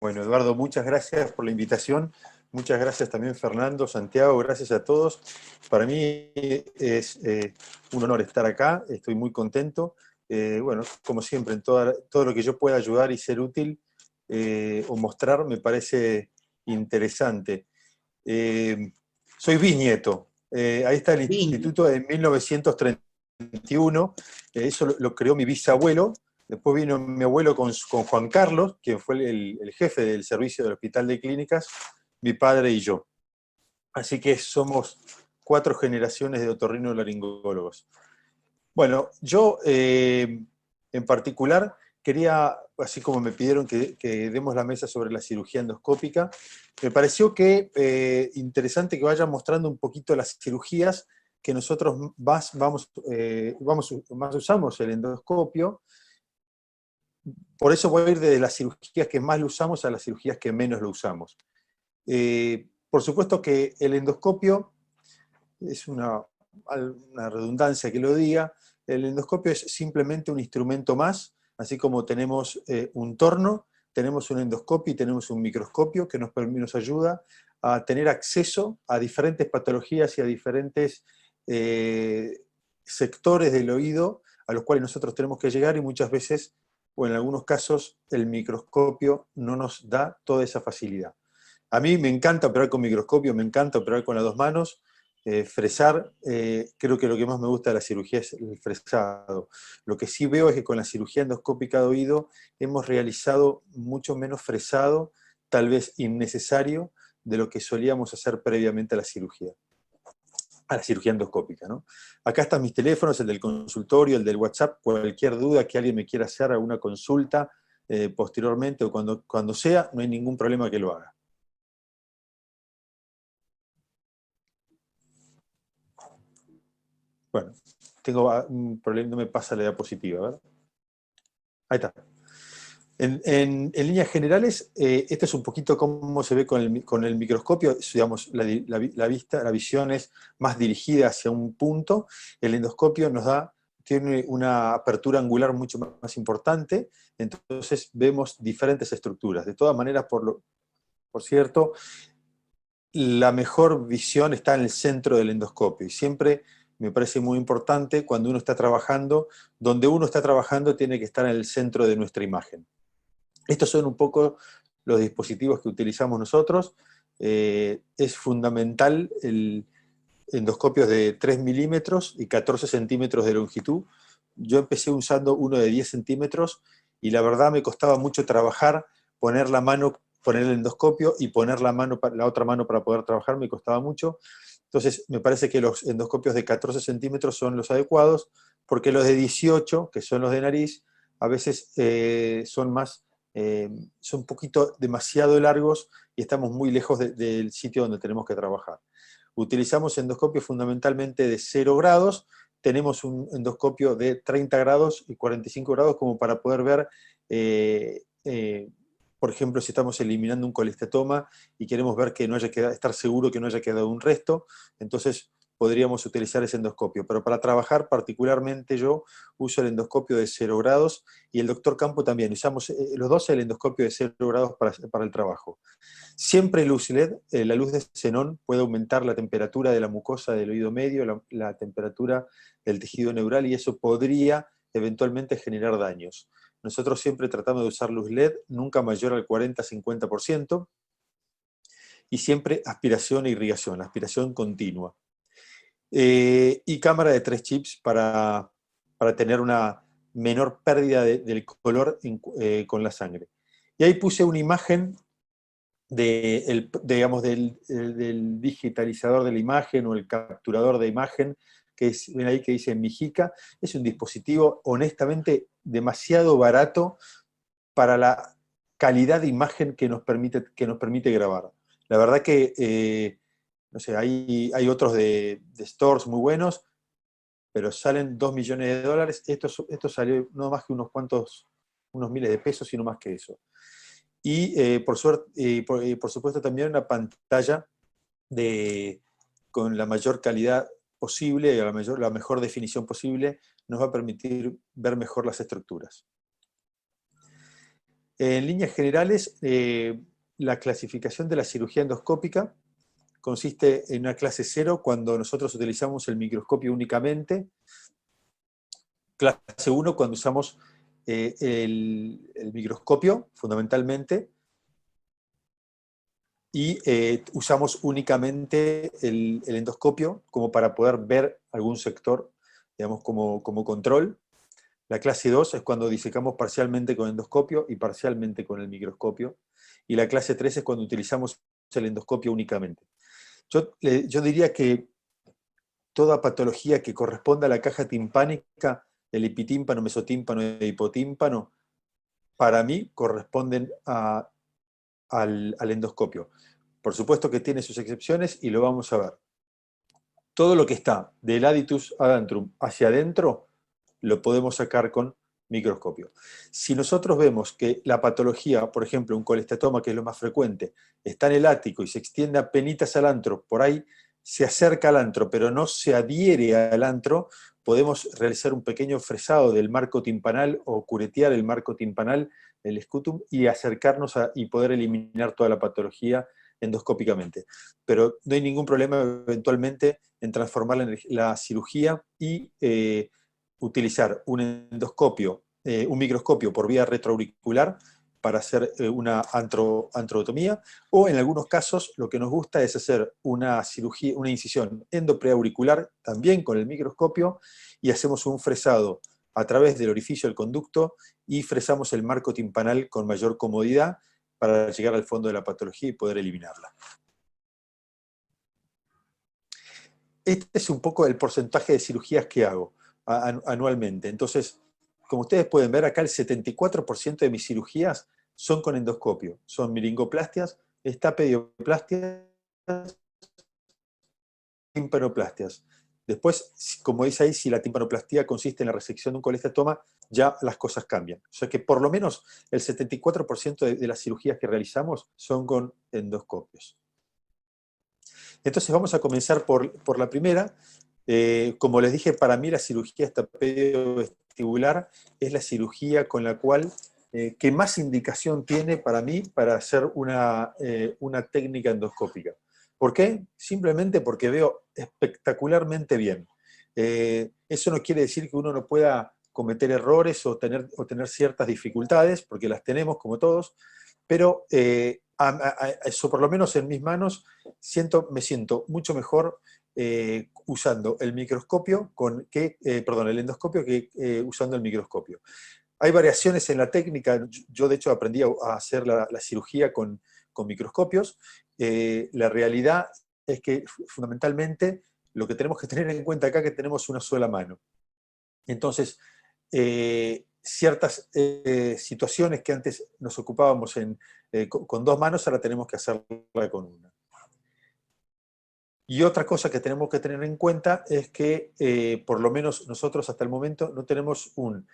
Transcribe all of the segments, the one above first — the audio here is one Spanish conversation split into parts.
Bueno, Eduardo, muchas gracias por la invitación. Muchas gracias también, Fernando, Santiago, gracias a todos. Para mí es un honor estar acá, estoy muy contento. Bueno, como siempre, en todo lo que yo pueda ayudar y ser útil o mostrar me parece interesante. Eh, Soy bisnieto. Ahí está el Viña. instituto de 1931. Eso lo creó mi bisabuelo. Después vino mi abuelo con Juan Carlos, quien fue el jefe del servicio del Hospital de Clínicas, mi padre y yo. Así que somos 4 generaciones de otorrinolaringólogos. Bueno, yo en particular quería, así como me pidieron que demos la mesa sobre la cirugía endoscópica, me pareció que interesante que vayan mostrando un poquito las cirugías que nosotros más usamos el endoscopio. Por eso voy a ir de las cirugías que más lo usamos a las cirugías que menos lo usamos. Por supuesto que el endoscopio es una redundancia que lo diga, el endoscopio es simplemente un instrumento más, así como tenemos un torno, tenemos un endoscopio y tenemos un microscopio que nos ayuda a tener acceso a diferentes patologías y a diferentes sectores del oído a los cuales nosotros tenemos que llegar y muchas veces, o en algunos casos, el microscopio no nos da toda esa facilidad. A mí me encanta operar con microscopio, me encanta operar con las dos manos, fresar, creo que lo que más me gusta de la cirugía es el fresado. Lo que sí veo es que con la cirugía endoscópica de oído hemos realizado mucho menos fresado, tal vez innecesario, de lo que solíamos hacer previamente a la cirugía endoscópica, ¿no? Acá están mis teléfonos, el del consultorio, el del WhatsApp, cualquier duda que alguien me quiera hacer, alguna consulta posteriormente o cuando sea, no hay ningún problema que lo haga. Bueno, tengo un problema, no me pasa la diapositiva, ¿verdad? Ahí está. En líneas generales, este es un poquito cómo se ve con el microscopio, digamos, la visión es más dirigida hacia un punto, el endoscopio tiene una apertura angular mucho más importante, entonces vemos diferentes estructuras. De todas maneras, por cierto, la mejor visión está en el centro del endoscopio y siempre me parece muy importante cuando uno está trabajando, donde uno está trabajando tiene que estar en el centro de nuestra imagen. Estos son un poco los dispositivos que utilizamos nosotros. Es fundamental el endoscopio de 3 milímetros y 14 centímetros de longitud. Yo empecé usando uno de 10 centímetros y la verdad me costaba mucho trabajar, poner el endoscopio y poner la otra mano para poder trabajar, me costaba mucho. Entonces me parece que los endoscopios de 14 centímetros son los adecuados, porque los de 18, que son los de nariz, a veces son un poquito demasiado largos y estamos muy lejos del sitio donde tenemos que trabajar. Utilizamos endoscopios fundamentalmente de 0 grados, tenemos un endoscopio de 30 grados y 45 grados como para poder ver, por ejemplo, si estamos eliminando un colestatoma y queremos ver que no haya quedado, estar seguro que no haya quedado un resto, entonces podríamos utilizar ese endoscopio. Pero para trabajar particularmente yo uso el endoscopio de 0 grados y el doctor Campo también. Usamos los dos el endoscopio de 0 grados para el trabajo. Siempre luz LED, la luz de xenón puede aumentar la temperatura de la mucosa del oído medio, la temperatura del tejido neural y eso podría eventualmente generar daños. Nosotros siempre tratamos de usar luz LED, nunca mayor al 40-50%, y siempre aspiración e irrigación, aspiración continua. Y cámara de 3 chips para tener una menor pérdida del color con la sangre. Y ahí puse una imagen digamos, del digitalizador de la imagen o el capturador de imagen, ven ahí que dice Mijica. Es un dispositivo honestamente demasiado barato para la calidad de imagen que nos permite grabar. La verdad que, no sé, hay otros de stores muy buenos, pero salen 2 millones de dólares. Esto salió no más que unos miles de pesos y no más que eso. Y por supuesto también una pantalla con la mayor calidad posible, la mejor definición posible, nos va a permitir ver mejor las estructuras. En líneas generales, la clasificación de la cirugía endoscópica consiste en una clase 0 cuando nosotros utilizamos el microscopio únicamente, clase 1 cuando usamos el microscopio fundamentalmente, y usamos únicamente el endoscopio como para poder ver algún sector, digamos, como control. La clase 2 es cuando disecamos parcialmente con endoscopio y parcialmente con el microscopio. Y la clase 3 es cuando utilizamos el endoscopio únicamente. Yo diría que toda patología que corresponda a la caja timpánica, el epitímpano, mesotímpano e hipotímpano, para mí corresponden al endoscopio. Por supuesto que tiene sus excepciones y lo vamos a ver. Todo lo que está del aditus adantrum hacia adentro lo podemos sacar con microscopio. Si nosotros vemos que la patología, por ejemplo, un colestatoma, que es lo más frecuente, está en el ático y se extiende apenitas al antro, por ahí se acerca al antro, pero no se adhiere al antro, podemos realizar un pequeño fresado del marco timpanal o curetear el marco timpanal, el scutum, y acercarnos y poder eliminar toda la patología endoscópicamente. Pero no hay ningún problema eventualmente en transformar la cirugía y utilizar un endoscopio, un microscopio por vía retroauricular para hacer una antrotomía, o en algunos casos lo que nos gusta es hacer una cirugía, una incisión endopreauricular también con el microscopio, y hacemos un fresado a través del orificio del conducto y fresamos el marco timpanal con mayor comodidad para llegar al fondo de la patología y poder eliminarla. Este es un poco el porcentaje de cirugías que hago anualmente. Entonces, como ustedes pueden ver acá, el 74% de mis cirugías son con endoscopio. Son miringoplastias, estapedioplastias, timpanoplastias. Después, como dice ahí, si la timpanoplastia consiste en la resección de un colestatoma, ya las cosas cambian. O sea que por lo menos el 74% de las cirugías que realizamos son con endoscopios. Entonces vamos a comenzar por la primera. Como les dije, para mí la cirugía estapediovestibular es la cirugía con la cual que más indicación tiene para mí para hacer una técnica endoscópica. ¿Por qué? Simplemente porque veo espectacularmente bien. Eso no quiere decir que uno no pueda cometer errores o tener ciertas dificultades, porque las tenemos como todos, pero eso por lo menos en mis manos me siento mucho mejor usando el microscopio el endoscopio que usando el microscopio. Hay variaciones en la técnica. Yo de hecho aprendí a hacer la cirugía con microscopios. La realidad es que fundamentalmente lo que tenemos que tener en cuenta acá es que tenemos una sola mano. Entonces, ciertas situaciones que antes nos ocupábamos con dos manos, ahora tenemos que hacerla con una. Y otra cosa que tenemos que tener en cuenta es que, por lo menos nosotros hasta el momento, no tenemos un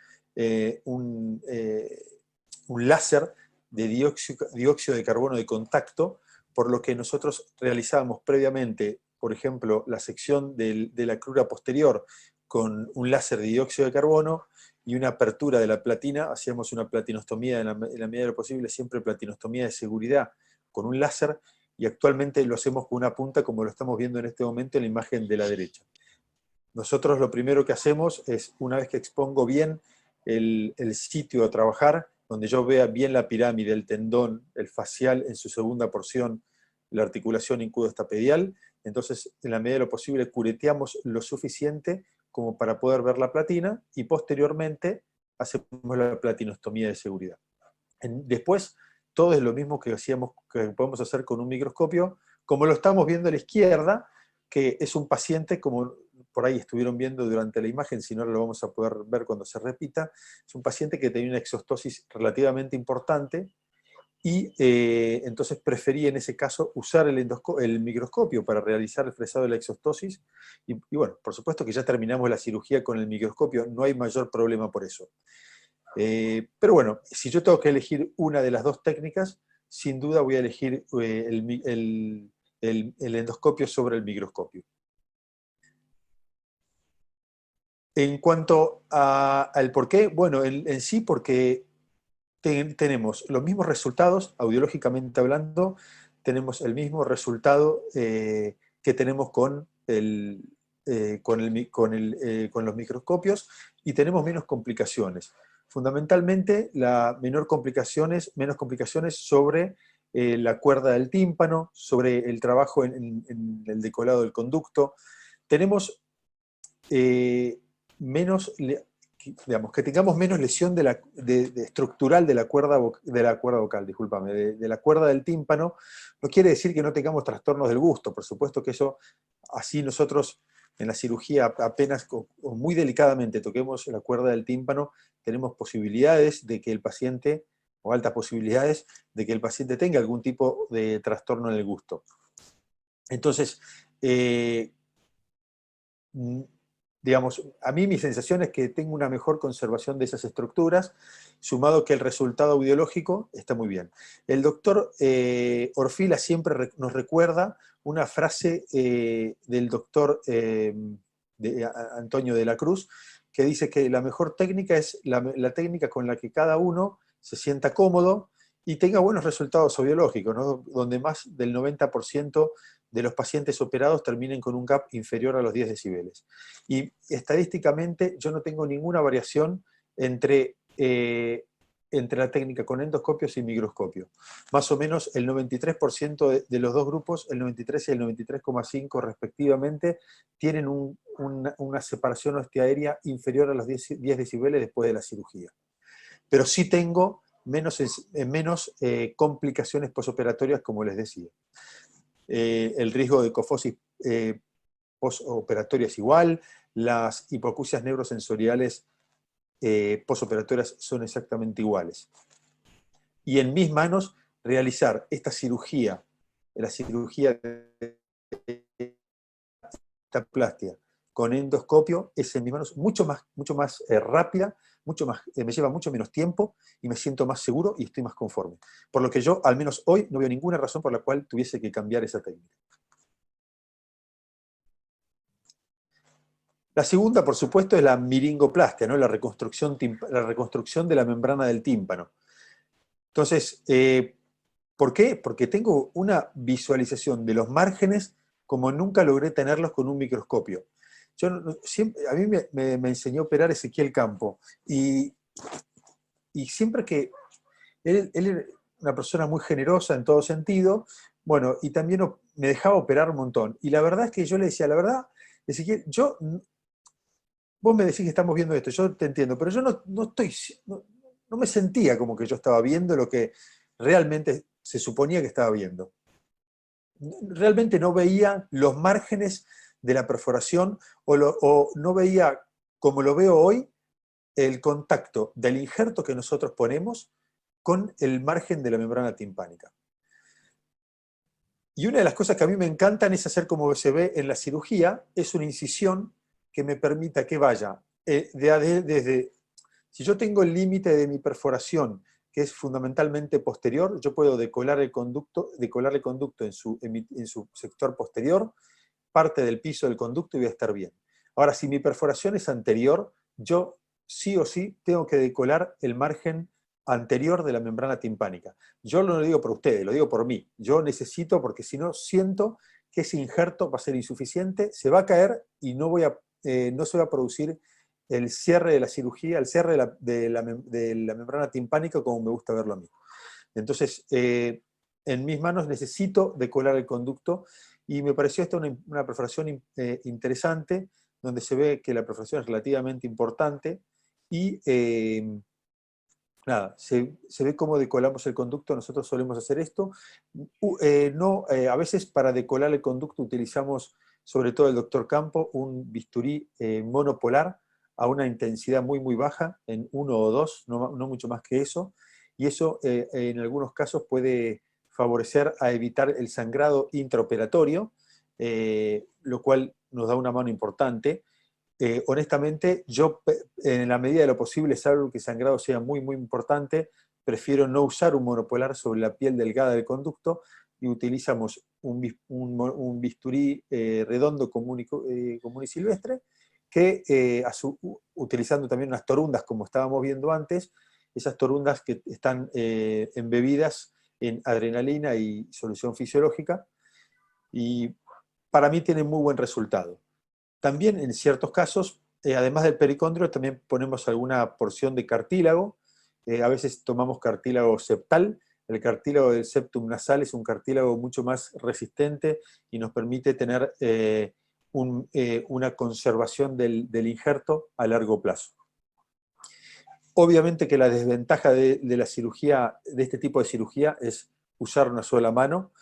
láser de dióxido de carbono de contacto, por lo que nosotros realizábamos previamente, por ejemplo, la sección de la crura posterior con un láser de dióxido de carbono y una apertura de la platina. Hacíamos una platinostomía en la medida de lo posible, siempre platinostomía de seguridad con un láser, y actualmente lo hacemos con una punta como lo estamos viendo en este momento en la imagen de la derecha. Nosotros lo primero que hacemos es, una vez que expongo bien el sitio a trabajar, donde yo vea bien la pirámide, el tendón, el facial en su segunda porción, la articulación incudo-estapedial, entonces en la medida de lo posible cureteamos lo suficiente como para poder ver la platina, y posteriormente hacemos la platinostomía de seguridad. Después, todo es lo mismo que podemos hacer con un microscopio, como lo estamos viendo a la izquierda, que es un paciente, como por ahí estuvieron viendo durante la imagen, si no lo vamos a poder ver cuando se repita, es un paciente que tenía una exostosis relativamente importante, y entonces preferí en ese caso usar el microscopio para realizar el fresado de la exostosis, y bueno, por supuesto que ya terminamos la cirugía con el microscopio, no hay mayor problema por eso. Pero bueno, si yo tengo que elegir una de las dos técnicas, sin duda voy a elegir el endoscopio sobre el microscopio. En cuanto al por qué, bueno, en sí porque tenemos los mismos resultados, audiológicamente hablando, tenemos el mismo resultado que tenemos con los microscopios, y tenemos menos complicaciones. Fundamentalmente, menos complicaciones sobre la cuerda del tímpano, sobre el trabajo en el decolado del conducto. Tenemos digamos, que tengamos menos lesión estructural de la cuerda vocal, discúlpame, de la cuerda del tímpano. No quiere decir que no tengamos trastornos del gusto, por supuesto que eso, así nosotros en la cirugía apenas o muy delicadamente toquemos la cuerda del tímpano, tenemos posibilidades de que el paciente, o altas posibilidades, de que el paciente tenga algún tipo de trastorno en el gusto. Entonces, digamos, a mí mi sensación es que tengo una mejor conservación de esas estructuras, sumado que el resultado audiológico está muy bien. El doctor Orfila siempre nos recuerda una frase del doctor Antonio de la Cruz, que dice que la mejor técnica es la técnica con la que cada uno se sienta cómodo y tenga buenos resultados audiológicos, ¿no? Donde más del 90% de los pacientes operados terminen con un gap inferior a los 10 decibeles. Y estadísticamente yo no tengo ninguna variación entre la técnica con endoscopios y microscopio. Más o menos el 93% de los dos grupos, el 93 y el 93,5 respectivamente, tienen una separación osteoaérea inferior a los 10 decibeles después de la cirugía. Pero sí tengo menos complicaciones posoperatorias, como les decía. El riesgo de cofosis posoperatoria es igual, las hipoacusias neurosensoriales posoperatorias son exactamente iguales. Y en mis manos realizar esta cirugía, la cirugía de plastia con endoscopio, es en mis manos mucho más rápida, me lleva mucho menos tiempo y me siento más seguro y estoy más conforme. Por lo que yo, al menos hoy, no veo ninguna razón por la cual tuviese que cambiar esa técnica. La segunda, por supuesto, es la miringoplastia, ¿no? La reconstrucción de la membrana del tímpano. Entonces, ¿por qué? Porque tengo una visualización de los márgenes como nunca logré tenerlos con un microscopio. A mí me enseñó a operar Ezequiel Campo, y siempre que él era una persona muy generosa en todo sentido, bueno, y también me dejaba operar un montón. Y la verdad es que yo le decía, la verdad, Ezequiel, vos me decís que estamos viendo esto, yo te entiendo, pero yo no me sentía como que yo estaba viendo lo que realmente se suponía que estaba viendo. Realmente no veía los márgenes de la perforación o no veía, como lo veo hoy, el contacto del injerto que nosotros ponemos con el margen de la membrana timpánica. Y una de las cosas que a mí me encantan es hacer, como se ve en la cirugía, es una incisión que me permita que vaya si yo tengo el límite de mi perforación, que es fundamentalmente posterior, yo puedo decolar el conducto en su sector posterior, parte del piso del conducto, y voy a estar bien. Ahora, si mi perforación es anterior, yo sí o sí tengo que decolar el margen anterior de la membrana timpánica. Yo no lo digo por ustedes, lo digo por mí. Yo necesito, porque si no siento que ese injerto va a ser insuficiente, se va a caer y no se va a producir el cierre de la cirugía, el cierre de la membrana timpánica como me gusta verlo a mí. Entonces, en mis manos necesito decolar el conducto, y me pareció esta una perforación interesante, donde se ve que la perforación es relativamente importante, y nada, se ve cómo decolamos el conducto. Nosotros solemos hacer esto. A veces para decolar el conducto utilizamos, sobre todo el doctor Campo, un bisturí monopolar a una intensidad muy muy baja, en 1 o 2, no mucho más que eso, y eso en algunos casos puede favorecer a evitar el sangrado intraoperatorio, lo cual nos da una mano importante. Honestamente, yo en la medida de lo posible, salvo que el sangrado sea muy muy importante, prefiero no usar un monopolar sobre la piel delgada del conducto, y utilizamos un bisturí redondo común y silvestre, que utilizando también unas torundas como estábamos viendo antes, esas torundas que están embebidas en adrenalina y solución fisiológica, y para mí tiene muy buen resultado. También en ciertos casos, además del pericondrio, también ponemos alguna porción de cartílago. A veces tomamos cartílago septal. El cartílago del septum nasal es un cartílago mucho más resistente y nos permite tener una conservación del injerto a largo plazo. Obviamente que la desventaja de la cirugía, de este tipo de cirugía, es usar una sola mano.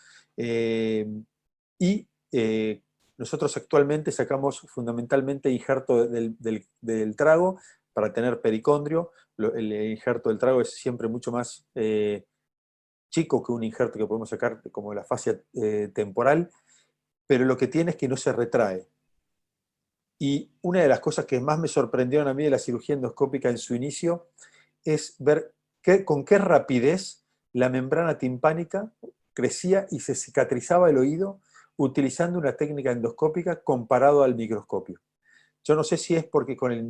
Nosotros actualmente sacamos fundamentalmente injerto del trago para tener pericondrio. El injerto del trago es siempre mucho más chico que un injerto que podemos sacar como la fascia temporal, pero lo que tiene es que no se retrae. Y una de las cosas que más me sorprendieron a mí de la cirugía endoscópica en su inicio es ver con qué rapidez la membrana timpánica crecía y se cicatrizaba el oído utilizando una técnica endoscópica comparado al microscopio. Yo no sé si es porque con el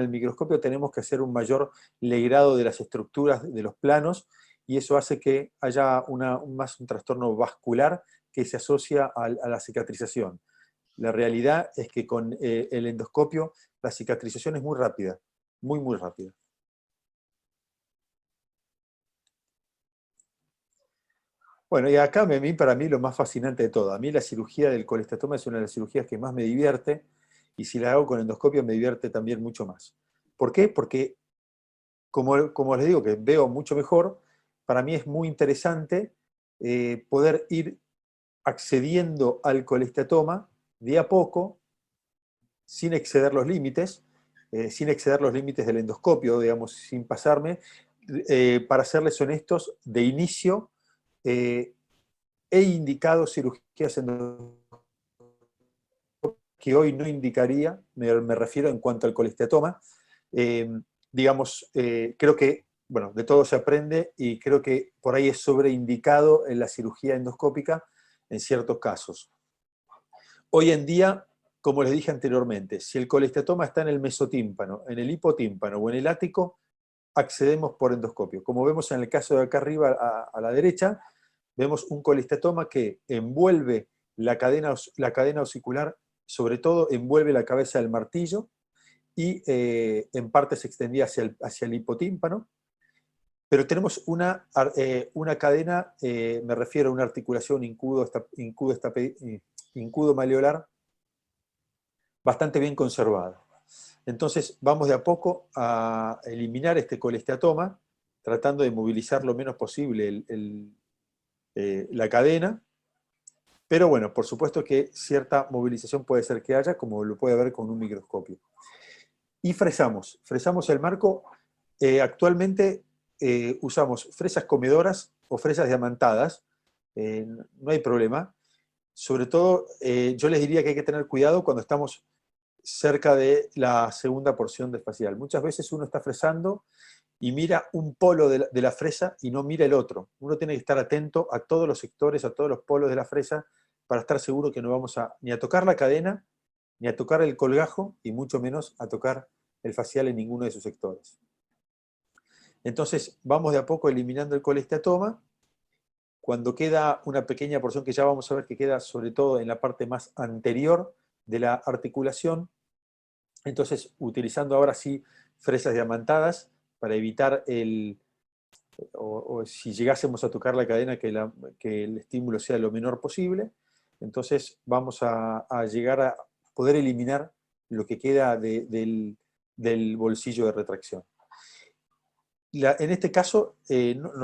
microscopio tenemos que hacer un mayor legrado de las estructuras de los planos, y eso hace que haya más un trastorno vascular que se asocia a la cicatrización. La realidad es que con el endoscopio la cicatrización es muy rápida, muy, muy rápida. Bueno, y acá para mí lo más fascinante de todo. A mí la cirugía del colestatoma es una de las cirugías que más me divierte, y si la hago con endoscopio me divierte también mucho más. ¿Por qué? Porque, como les digo, que veo mucho mejor, para mí es muy interesante poder ir accediendo al colestatoma de a poco, sin exceder los límites, del endoscopio, digamos, sin pasarme. Para serles honestos, de inicio he indicado cirugías endoscópicas que hoy no indicaría, me refiero en cuanto al colestatoma. Creo que, bueno, de todo se aprende, y creo que por ahí es sobreindicado en la cirugía endoscópica en ciertos casos. Hoy en día, como les dije anteriormente, si el colestatoma está en el mesotímpano, en el hipotímpano o en el ático, accedemos por endoscopio. Como vemos en el caso de acá arriba a la derecha, vemos un colestatoma que envuelve la cadena osicular, sobre todo envuelve la cabeza del martillo, y en parte se extendía hacia el hipotímpano, pero tenemos una cadena, me refiero a una articulación incudo-maleolar bastante bien conservada. Entonces vamos de a poco a eliminar este colestatoma, tratando de movilizar lo menos posible la cadena, pero bueno, por supuesto que cierta movilización puede ser que haya, como lo puede ver con un microscopio. Y fresamos el marco. Actualmente usamos fresas comedoras o fresas diamantadas, no hay problema. Sobre todo, yo les diría que hay que tener cuidado cuando estamos cerca de la segunda porción del facial. Muchas veces uno está fresando y mira un polo de la fresa y no mira el otro. Uno tiene que estar atento a todos los sectores, a todos los polos de la fresa, para estar seguro que no vamos ni a tocar la cadena, ni a tocar el colgajo, y mucho menos a tocar el facial en ninguno de sus sectores. Entonces vamos de a poco eliminando el colestatoma. Cuando queda una pequeña porción, que ya vamos a ver que queda sobre todo en la parte más anterior de la articulación, entonces utilizando ahora sí fresas diamantadas para evitar o si llegásemos a tocar la cadena, que el estímulo sea lo menor posible. Entonces vamos a llegar a poder eliminar lo que queda del bolsillo de retracción. En este caso,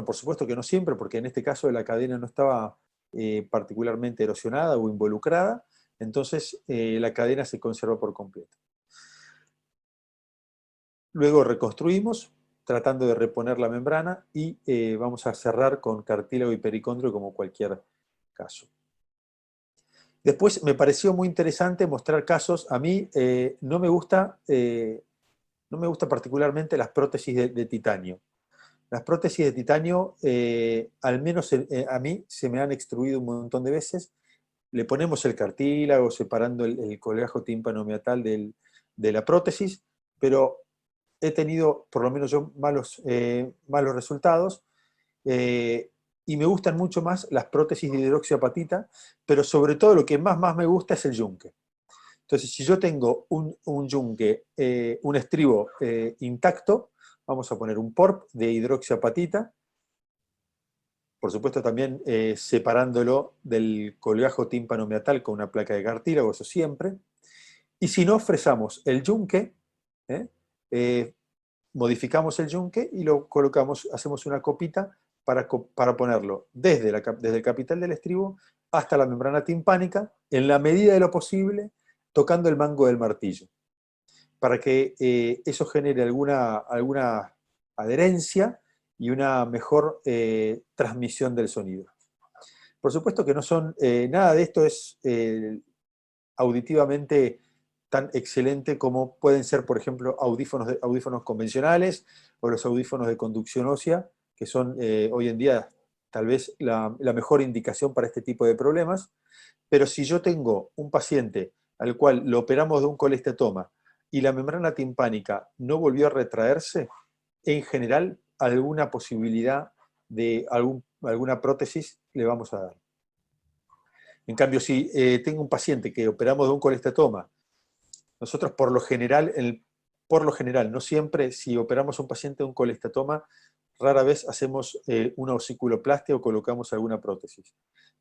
por supuesto que no siempre, porque en este caso la cadena no estaba particularmente erosionada o involucrada, entonces la cadena se conserva por completo. Luego reconstruimos, tratando de reponer la membrana, y vamos a cerrar con cartílago y pericondrio como cualquier caso. Después me pareció muy interesante mostrar casos. A mí no me gusta particularmente las prótesis de titanio. Las prótesis de titanio, al menos a mí, se me han extruido un montón de veces. Le ponemos el cartílago separando el colgajo tímpano-meatal de la prótesis, pero he tenido, por lo menos yo, malos resultados, y me gustan mucho más las prótesis de hidroxiapatita, pero sobre todo lo que más me gusta es el yunque. Entonces, si yo tengo un yunque, un estribo intacto, vamos a poner un PORP de hidroxiapatita, por supuesto también separándolo del colgajo tímpano-meatal con una placa de cartílago, eso siempre. Y si no, fresamos el yunque, ¿eh? Eh, modificamos el yunque y lo colocamos, hacemos una copita para ponerlo desde el capital del estribo hasta la membrana timpánica, en la medida de lo posible, tocando el mango del martillo, para que eso genere alguna adherencia y una mejor transmisión del sonido. Por supuesto que no son, nada de esto es auditivamente tan excelente como pueden ser, por ejemplo, audífonos convencionales o los audífonos de conducción ósea, que son hoy en día tal vez la mejor indicación para este tipo de problemas. Pero si yo tengo un paciente al cual lo operamos de un colestatoma y la membrana timpánica no volvió a retraerse, en general alguna posibilidad de alguna prótesis le vamos a dar. En cambio, si tengo un paciente que operamos de un colestatoma, nosotros por lo general, no siempre, si operamos a un paciente de un colestatoma, rara vez hacemos una ossiculoplastia o colocamos alguna prótesis.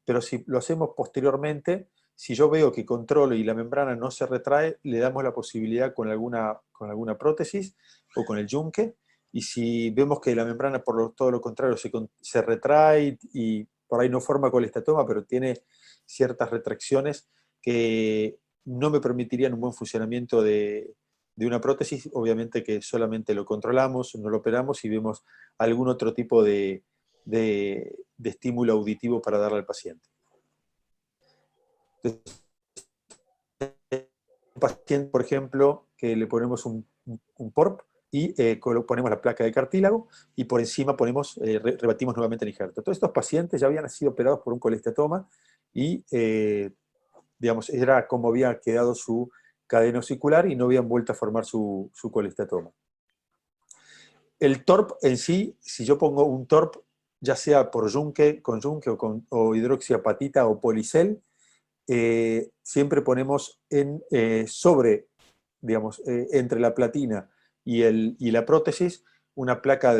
Pero si lo hacemos posteriormente, si yo veo que controlo y la membrana no se retrae, le damos la posibilidad con alguna prótesis o con el yunque, y si vemos que la membrana por todo lo contrario se retrae y por ahí no forma colestatoma, pero tiene ciertas retracciones que no me permitirían un buen funcionamiento de una prótesis, obviamente que solamente lo controlamos, no lo operamos y vemos algún otro tipo de estímulo auditivo para darle al paciente. Entonces, un paciente, por ejemplo, que le ponemos un PORP y ponemos la placa de cartílago y por encima rebatimos nuevamente el injerto. Todos estos pacientes ya habían sido operados por un colestatoma y digamos, era como había quedado su cadena osicular y no habían vuelto a formar su colestatoma. El TORP en sí, si yo pongo un TORP, ya sea con yunque o hidroxiapatita o policel, siempre ponemos digamos, entre la platina y la prótesis, una placa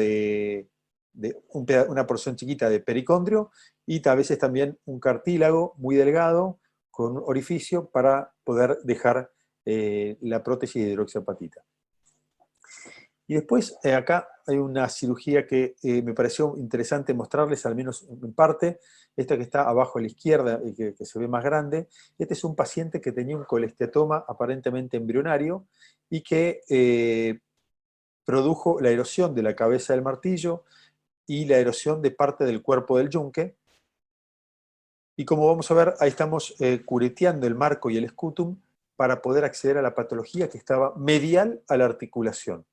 una porción chiquita de pericondrio y a veces también un cartílago muy delgado con un orificio para poder dejar la prótesis de hidroxiapatita. Y después acá hay una cirugía que me pareció interesante mostrarles, al menos en parte, esta que está abajo a la izquierda y que se ve más grande. Este es un paciente que tenía un colestatoma aparentemente embrionario y que produjo la erosión de la cabeza del martillo y la erosión de parte del cuerpo del yunque. Y como vamos a ver, ahí estamos cureteando el marco y el escutum para poder acceder a la patología que estaba medial a la articulación.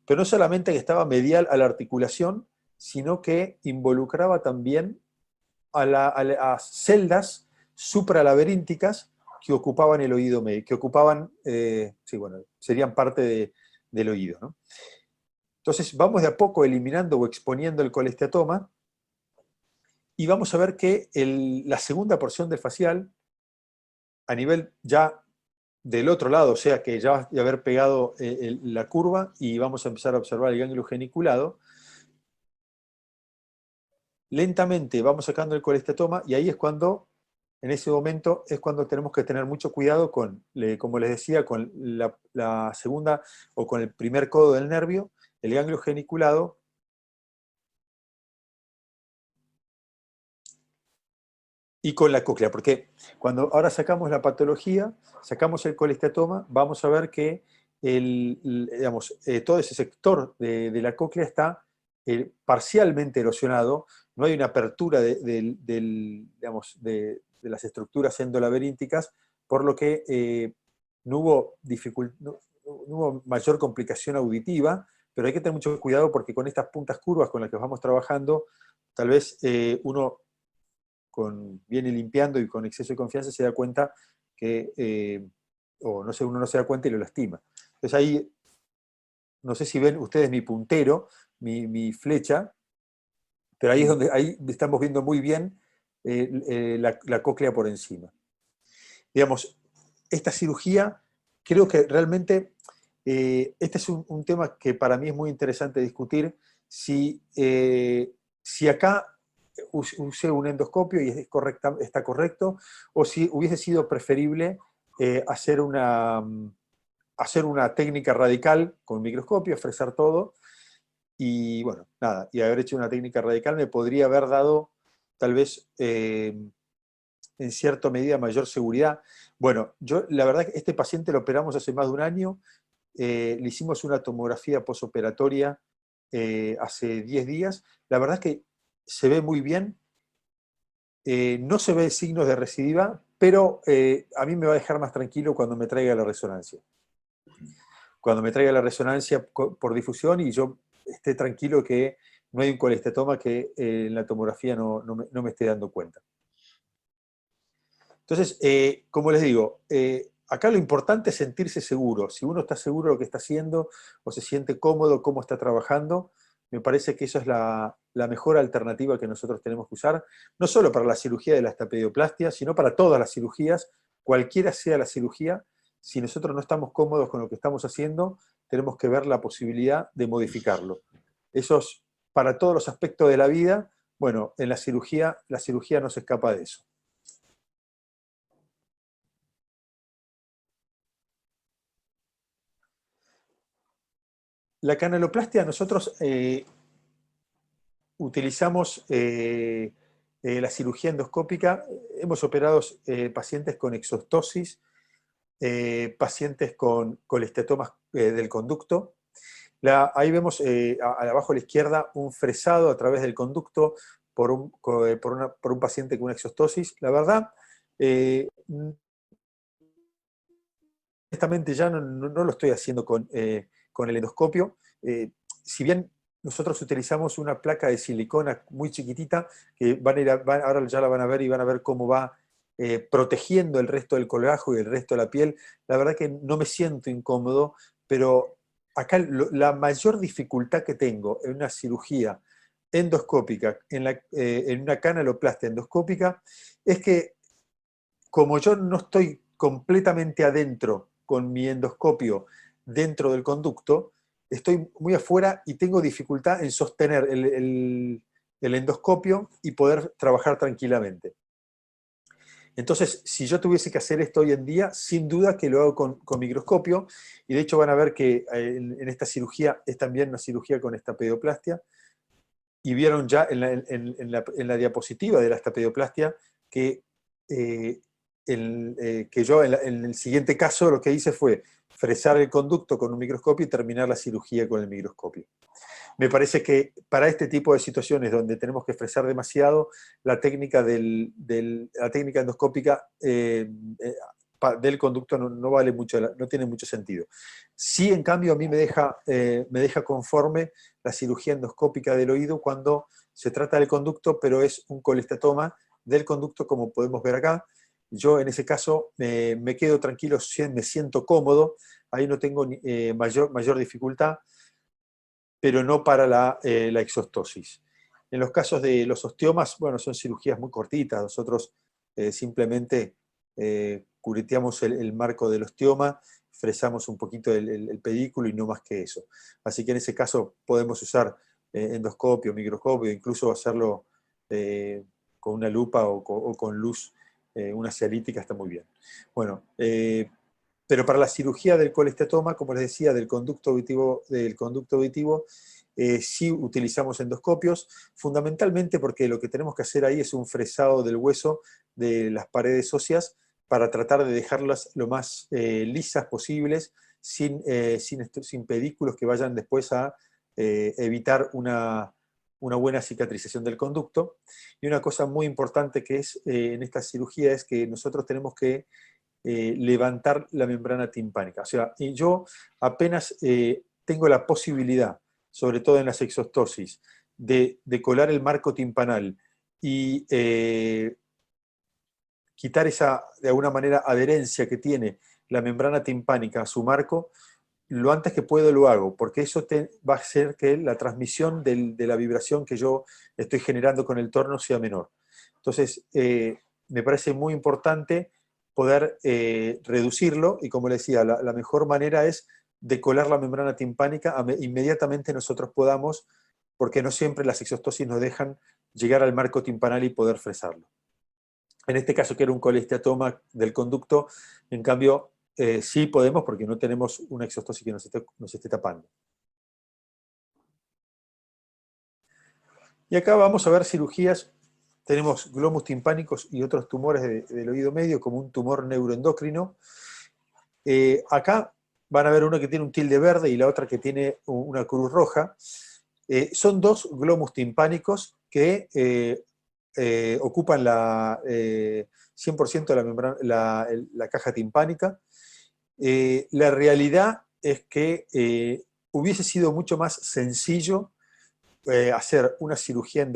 Pero no solamente que estaba medial a la articulación, sino que involucraba también a celdas supralaberínticas que ocupaban el oído medio, que ocupaban, serían parte del oído, ¿no? Entonces vamos de a poco eliminando o exponiendo el colestatoma y vamos a ver que la segunda porción del facial, a nivel ya del otro lado, o sea que ya va a haber pegado la curva y vamos a empezar a observar el ganglio geniculado. Lentamente vamos sacando el colestatoma y ahí es cuando, en ese momento, es cuando tenemos que tener mucho cuidado con, como les decía, con la segunda o con el primer codo del nervio, el ganglio geniculado, y con la cóclea, porque cuando ahora sacamos la patología, sacamos el colestatoma, vamos a ver que digamos, todo ese sector de la cóclea está parcialmente erosionado, no hay una apertura digamos, de las estructuras endolaberínticas, por lo que no hubo mayor complicación auditiva, pero hay que tener mucho cuidado porque con estas puntas curvas con las que vamos trabajando, tal vez uno viene limpiando y con exceso de confianza se da cuenta que, o no sé, uno no se da cuenta y lo lastima. Entonces ahí no sé si ven ustedes mi puntero, mi flecha, pero ahí es donde ahí estamos viendo muy bien la cóclea por encima. Digamos, esta cirugía, creo que realmente, este es un tema que para mí es muy interesante discutir, si acá usé un endoscopio y está correcto, o si hubiese sido preferible hacer una técnica radical con microscopio, fresar todo, y bueno, nada, y haber hecho una técnica radical me podría haber dado tal vez en cierta medida mayor seguridad. Bueno, yo la verdad que este paciente lo operamos hace más de un año, le hicimos una tomografía posoperatoria hace 10 días, la verdad es que se ve muy bien, no se ve signos de recidiva, pero a mí me va a dejar más tranquilo cuando me traiga la resonancia. Cuando me traiga la resonancia por difusión y yo esté tranquilo que no hay un colestatoma que en la tomografía no me esté dando cuenta. Entonces, como les digo, acá lo importante es sentirse seguro. Si uno está seguro de lo que está haciendo o se siente cómodo cómo está trabajando, me parece que eso es la mejor alternativa que nosotros tenemos que usar, no solo para la cirugía de la estapedioplastia, sino para todas las cirugías, cualquiera sea la cirugía. Si nosotros no estamos cómodos con lo que estamos haciendo, tenemos que ver la posibilidad de modificarlo. Eso es para todos los aspectos de la vida. Bueno, en la cirugía no se escapa de eso. La canaloplastia nosotros utilizamos la cirugía endoscópica, hemos operado pacientes con exostosis, pacientes con colestatomas del conducto. Ahí vemos abajo a la izquierda un fresado a través del conducto por un paciente con una exostosis. La verdad, honestamente ya no lo estoy haciendo con el endoscopio. Si bien nosotros utilizamos una placa de silicona muy chiquitita, que ahora ya la van a ver y van a ver cómo va protegiendo el resto del colgajo y el resto de la piel. La verdad que no me siento incómodo, pero acá la mayor dificultad que tengo en una cirugía endoscópica, en una canaloplastia endoscópica, es que como yo no estoy completamente adentro con mi endoscopio dentro del conducto, estoy muy afuera y tengo dificultad en sostener el endoscopio y poder trabajar tranquilamente. Entonces, si yo tuviese que hacer esto hoy en día, sin duda que lo hago con microscopio, y de hecho van a ver que en esta cirugía es también una cirugía con estapedioplastia, y vieron ya en la diapositiva de la estapedioplastia que, que yo en el siguiente caso lo que hice fue fresar el conducto con un microscopio y terminar la cirugía con el microscopio. Me parece que para este tipo de situaciones donde tenemos que fresar demasiado, la técnica, la técnica endoscópica del conducto no vale mucho, no tiene mucho sentido. Sí, en cambio, a mí me deja conforme la cirugía endoscópica del oído cuando se trata del conducto, pero es un colestatoma del conducto, como podemos ver acá. Yo en ese caso me quedo tranquilo, me siento cómodo, ahí no tengo mayor dificultad, pero no para la exostosis. En los casos de los osteomas, bueno, son cirugías muy cortitas, nosotros simplemente cureteamos el marco del osteoma, fresamos un poquito el pedículo y no más que eso. Así que en ese caso podemos usar endoscopio, microscopio, incluso hacerlo con una lupa o con luz, una cialítica está muy bien. Bueno, pero para la cirugía del colestatoma, como les decía, del conducto auditivo, sí utilizamos endoscopios, fundamentalmente porque lo que tenemos que hacer ahí es un fresado del hueso de las paredes óseas para tratar de dejarlas lo más lisas posibles, sin pedículos que vayan después a evitar una buena cicatrización del conducto. Y una cosa muy importante que es en esta cirugía es que nosotros tenemos que levantar la membrana timpánica. O sea, y yo apenas tengo la posibilidad, sobre todo en las exostosis, de colar el marco timpanal y quitar esa, de alguna manera, adherencia que tiene la membrana timpánica a su marco, lo antes que puedo lo hago, porque eso va a hacer que la transmisión de la vibración que yo estoy generando con el torno sea menor. Entonces, me parece muy importante poder reducirlo, y como le decía, la mejor manera es decolar la membrana timpánica inmediatamente nosotros podamos, porque no siempre las exostosis nos dejan llegar al marco timpanal y poder fresarlo. En este caso, que era un colesteatoma del conducto, en cambio, sí podemos porque no tenemos una exostosis que nos esté tapando. Y acá vamos a ver cirugías. Tenemos glomus timpánicos y otros tumores del oído medio, como un tumor neuroendocrino. Acá van a ver uno que tiene un tilde verde y la otra que tiene una cruz roja. Son dos glomus timpánicos que ocupan 100% de la, membrana, la caja timpánica. La realidad es que hubiese sido mucho más sencillo hacer una cirugía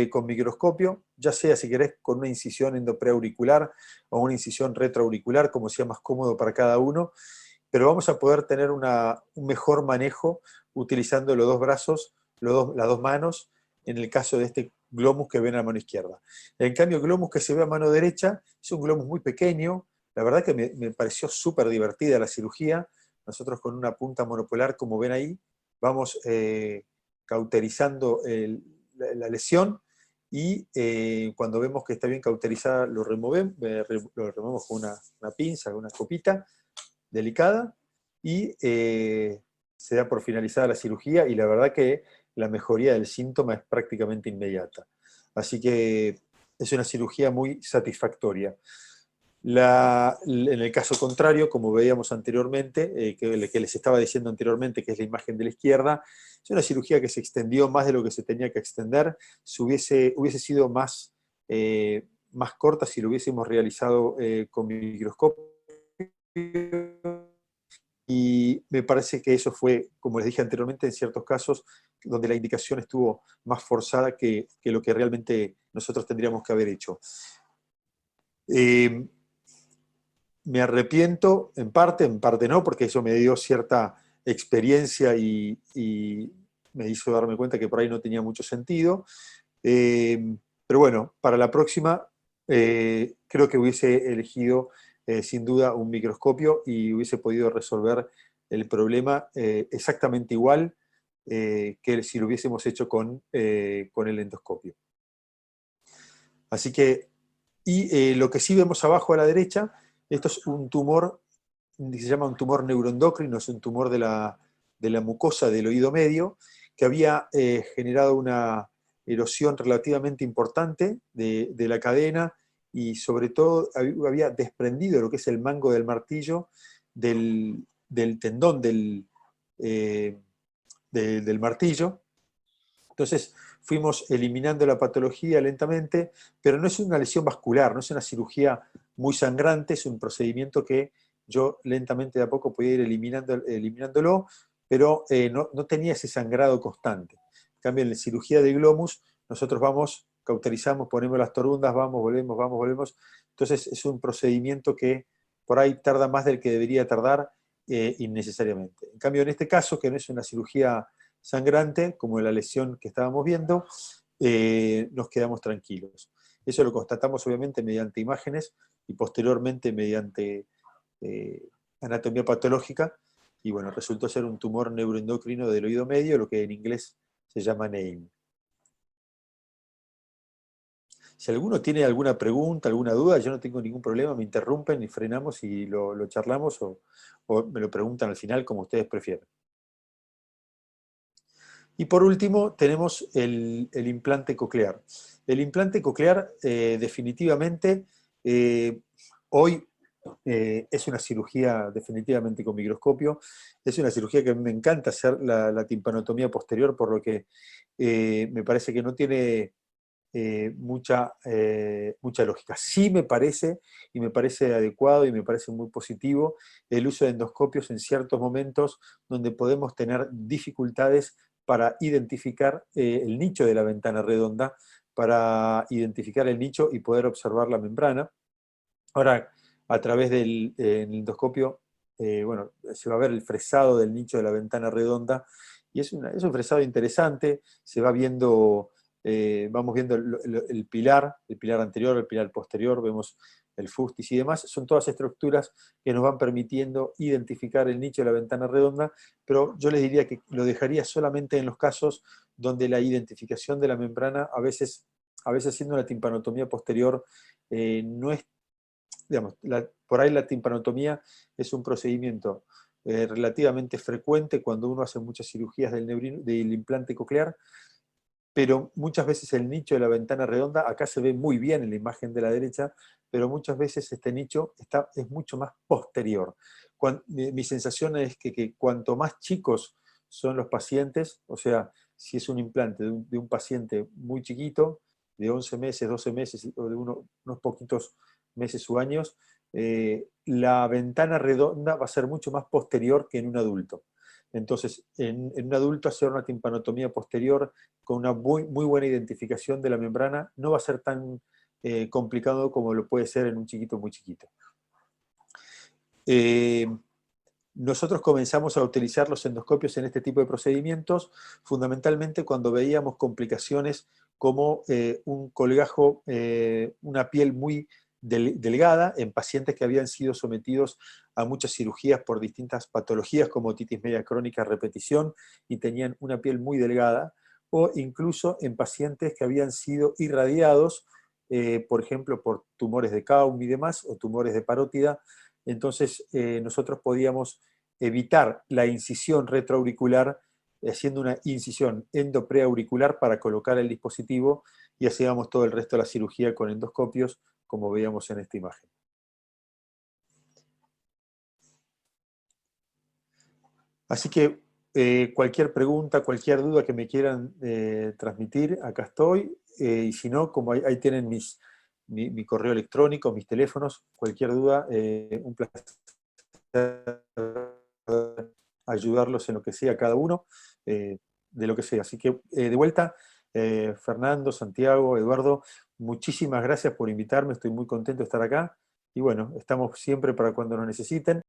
con microscopio, ya sea si querés con una incisión endopreauricular o una incisión retroauricular, como sea más cómodo para cada uno, pero vamos a poder tener un mejor manejo utilizando los dos brazos, las dos manos, en el caso de este glomus que ven a mano izquierda. En cambio, el glomus que se ve a mano derecha es un glomus muy pequeño. La verdad que me pareció súper divertida la cirugía. Nosotros con una punta monopolar, como ven ahí, vamos cauterizando la lesión, y cuando vemos que está bien cauterizada lo removemos con una pinza, con una copita delicada, y se da por finalizada la cirugía, y la verdad que la mejoría del síntoma es prácticamente inmediata. Así que es una cirugía muy satisfactoria. En el caso contrario, como veíamos anteriormente, que les estaba diciendo anteriormente, que es la imagen de la izquierda, es una cirugía que se extendió más de lo que se tenía que extender. Hubiese sido más corta si lo hubiésemos realizado con microscopio, y me parece que eso fue, como les dije anteriormente, en ciertos casos donde la indicación estuvo más forzada que lo que realmente nosotros tendríamos que haber hecho. Me arrepiento en parte no, porque eso me dio cierta experiencia y me hizo darme cuenta que por ahí no tenía mucho sentido. Pero bueno, para la próxima creo que hubiese elegido sin duda un microscopio y hubiese podido resolver el problema exactamente igual que si lo hubiésemos hecho con el endoscopio. Así que, lo que sí vemos abajo a la derecha, esto es un tumor, se llama un tumor neuroendocrino, es un tumor de la mucosa del oído medio, que había generado una erosión relativamente importante de la cadena, y sobre todo había desprendido lo que es el mango del martillo del tendón del martillo. Entonces fuimos eliminando la patología lentamente, pero no es una lesión vascular, no es una cirugía muy sangrante, es un procedimiento que yo lentamente de a poco podía ir eliminándolo, pero no tenía ese sangrado constante. En cambio, en la cirugía de glomus, nosotros cauterizamos, ponemos las torundas, vamos, volvemos. Entonces es un procedimiento que por ahí tarda más del que debería tardar innecesariamente. En cambio, en este caso, que no es una cirugía sangrante, como la lesión que estábamos viendo, nos quedamos tranquilos. Eso lo constatamos obviamente mediante imágenes y posteriormente mediante anatomía patológica, y bueno, resultó ser un tumor neuroendocrino del oído medio, lo que en inglés se llama NAME. Si alguno tiene alguna pregunta, alguna duda, yo no tengo ningún problema, me interrumpen y frenamos y lo charlamos, o me lo preguntan al final, como ustedes prefieran. Y por último tenemos el implante coclear. El implante coclear definitivamente hoy es una cirugía definitivamente con microscopio. Es una cirugía que me encanta hacer la timpanotomía posterior, por lo que me parece que no tiene mucha lógica. Sí me parece, y me parece adecuado y me parece muy positivo el uso de endoscopios en ciertos momentos donde podemos tener dificultades para identificar el nicho de la ventana redonda, para identificar el nicho y poder observar la membrana. Ahora, a través del endoscopio bueno, se va a ver el fresado del nicho de la ventana redonda, y es un fresado interesante, se va viendo, vamos viendo el pilar anterior, el pilar posterior, vemos el fustis y demás, son todas estructuras que nos van permitiendo identificar el nicho de la ventana redonda, pero yo les diría que lo dejaría solamente en los casos donde la identificación de la membrana, a veces haciendo una timpanotomía posterior, no es, digamos, por ahí la timpanotomía es un procedimiento relativamente frecuente cuando uno hace muchas cirugías del implante coclear, pero muchas veces el nicho de la ventana redonda, acá se ve muy bien en la imagen de la derecha, pero muchas veces este nicho es mucho más posterior. Mi sensación es que cuanto más chicos son los pacientes, o sea, si es un implante de un paciente muy chiquito, de 11 meses, 12 meses, o de unos poquitos meses o años, la ventana redonda va a ser mucho más posterior que en un adulto. Entonces, en un adulto hacer una timpanotomía posterior con una muy, muy buena identificación de la membrana no va a ser tan complicado como lo puede ser en un chiquito muy chiquito. Nosotros comenzamos a utilizar los endoscopios en este tipo de procedimientos, fundamentalmente cuando veíamos complicaciones como un colgajo, una piel muy delgada en pacientes que habían sido sometidos a muchas cirugías por distintas patologías como otitis media crónica a repetición y tenían una piel muy delgada, o incluso en pacientes que habían sido irradiados, por ejemplo, por tumores de Kaum y demás, o tumores de parótida. Entonces nosotros podíamos evitar la incisión retroauricular haciendo una incisión endopreauricular para colocar el dispositivo y hacíamos todo el resto de la cirugía con endoscopios, como veíamos en esta imagen. Así que cualquier pregunta, cualquier duda que me quieran transmitir, acá estoy. Y si no, como ahí tienen mi correo electrónico, mis teléfonos, cualquier duda, un placer ayudarlos en lo que sea cada uno, de lo que sea. Así que de vuelta, Fernando, Santiago, Eduardo, muchísimas gracias por invitarme, estoy muy contento de estar acá. Y bueno, estamos siempre para cuando nos necesiten.